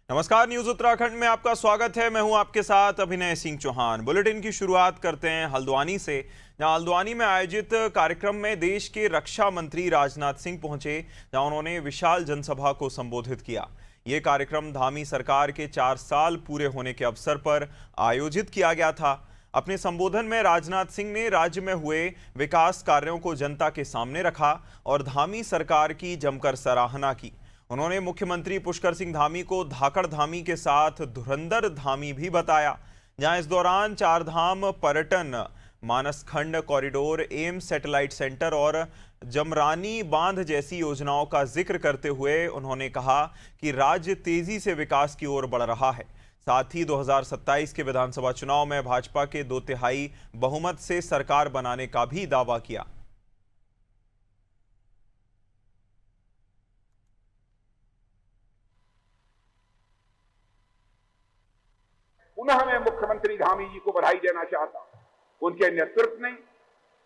नमस्कार, न्यूज उत्तराखंड में आपका स्वागत है। मैं हूं आपके साथ अभिनय सिंह चौहान। बुलेटिन की शुरुआत करते हैं हल्द्वानी से, जहां हल्द्वानी में आयोजित कार्यक्रम में देश के रक्षा मंत्री राजनाथ सिंह पहुंचे, जहां उन्होंने विशाल जनसभा को संबोधित किया। ये कार्यक्रम धामी सरकार के 4 साल पूरे होने के अवसर पर आयोजित किया गया था। अपने संबोधन में राजनाथ सिंह ने राज्य में हुए विकास कार्यों को जनता के सामने रखा और धामी सरकार की जमकर सराहना की। उन्होंने मुख्यमंत्री पुष्कर सिंह धामी को धाकड़ धामी के साथ धुरंधर धामी भी बताया, जहां इस दौरान 4 धाम पर्यटन, Manaskhand corridor, AIIMS satellite centre और जमरानी बांध जैसी योजनाओं का जिक्र करते हुए उन्होंने कहा कि राज्य तेजी से विकास की ओर बढ़ रहा है। साथ ही 2027 के विधानसभा चुनाव में भाजपा के 2/3 बहुमत से सरकार बनाने का भी दावा किया। पुनः मैं मुख्यमंत्री धामी जी को बधाई देना चाहता हूं। उनके नेतृत्व में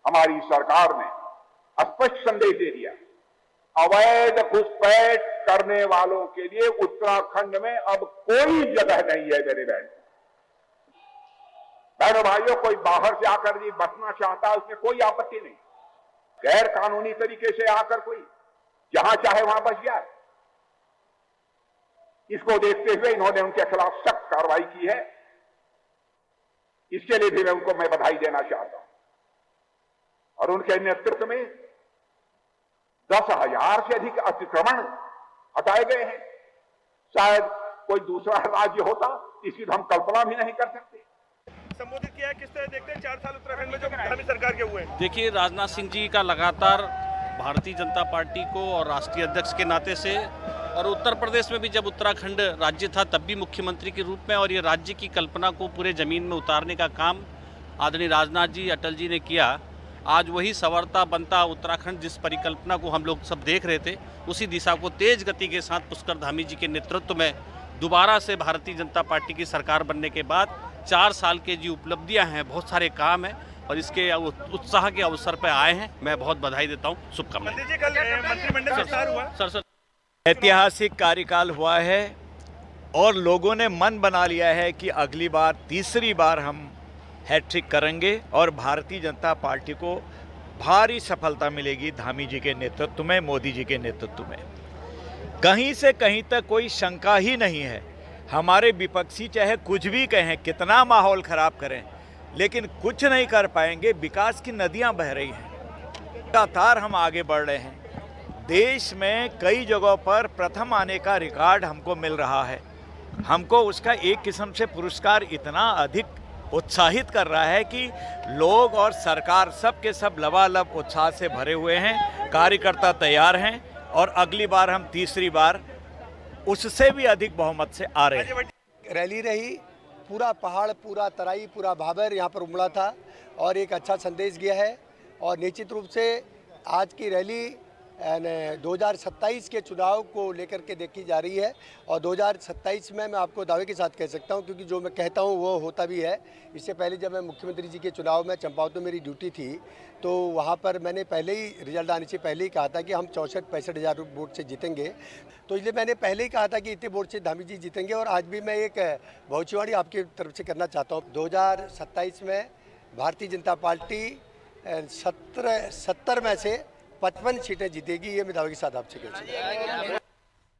हमारी सरकार ने स्पष्ट संदेश दे दिया, अवैध घुसपैठ करने वालों के लिए उत्तराखंड में अब कोई जगह नहीं है। मेरे बहनों भाइयों, कोई बाहर से आकर जी बसना चाहता है, उसमें कोई आपत्ति नहीं। गैर कानूनी तरीके से आकर कोई जहां चाहे वहां बस जाए, इसको देखते हुए इन्होंने उनके खिलाफ सख्त कार्रवाई की है। इसके लिए भी मैं बधाई देना चाहता हूं। और उनके नेतृत्व में 10,000 से अधिक अतिक्रमण हटाए गए हैं। शायद कोई दूसरा राज्य होता इसकी तो हम कल्पना भी नहीं कर सकते। संबोधित किया है, किस तरह देखते हैं 4 साल उत्तराखंड में जो धामी सरकार के हुए हैं? देखिए, राजनाथ सिंह जी का लगातार भारतीय जनता पार्टी को और राष्ट्रीय अध्यक्ष के नाते से, और उत्तर प्रदेश में भी जब उत्तराखंड राज्य था तब भी मुख्यमंत्री के रूप में, और ये राज्य की कल्पना को पूरे ज़मीन में उतारने का काम आदरणीय राजनाथ जी, अटल जी ने किया। आज वही संवरता बनता उत्तराखंड, जिस परिकल्पना को हम लोग सब देख रहे थे, उसी दिशा को तेज गति के साथ पुष्कर धामी जी के नेतृत्व में दोबारा से भारतीय जनता पार्टी की सरकार बनने के बाद 4 साल के जो उपलब्धियाँ हैं, बहुत सारे काम हैं, और इसके उत्साह के अवसर पर आए हैं। मैं बहुत बधाई देता हूँ, शुभकामनाएं। मंत्रिमंडल विस्तार हुआ सर ऐतिहासिक कार्यकाल हुआ है और लोगों ने मन बना लिया है कि अगली बार, तीसरी बार हम हैट्रिक करेंगे और भारतीय जनता पार्टी को भारी सफलता मिलेगी धामी जी के नेतृत्व में, मोदी जी के नेतृत्व में। कहीं से कहीं तक कोई शंका ही नहीं है। हमारे विपक्षी चाहे कुछ भी कहें, कितना माहौल खराब करें, लेकिन कुछ नहीं कर पाएंगे। विकास की नदियां बह रही हैं, लगातार हम आगे बढ़ रहे हैं। देश में कई जगहों पर प्रथम आने का रिकॉर्ड हमको मिल रहा है। हमको उसका एक किस्म से पुरस्कार इतना अधिक उत्साहित कर रहा है कि लोग और सरकार सब के सब लबालब उत्साह से भरे हुए हैं। कार्यकर्ता तैयार हैं और अगली बार हम तीसरी बार उससे भी अधिक बहुमत से आ रहे हैं। रैली रही, पूरा पहाड़, पूरा तराई, पूरा भाबर यहाँ पर उमड़ा था और एक अच्छा संदेश गया है। और निश्चित रूप से आज की रैली 2027 के चुनाव को लेकर के देखी जा रही है। और 2027 में मैं आपको दावे के साथ कह सकता हूं, क्योंकि जो मैं कहता हूं वो होता भी है। इससे पहले जब मैं मुख्यमंत्री जी के चुनाव में चंपावत में मेरी ड्यूटी थी, तो वहां पर मैंने पहले ही रिजल्ट आने से पहले ही कहा था कि हम 64-65 हज़ार वोट से जीतेंगे। तो इसलिए मैंने पहले ही कहा था कि इतने वोट से धामी जी जीतेंगे। और आज भी मैं एक भविष्यवाणी आपकी तरफ से करना चाहता हूँ। 2027 में भारतीय जनता पार्टी 70 में से 55 सीटें जीतेगी, ये मैं दावे के साथ आपसे कह सकता हूं।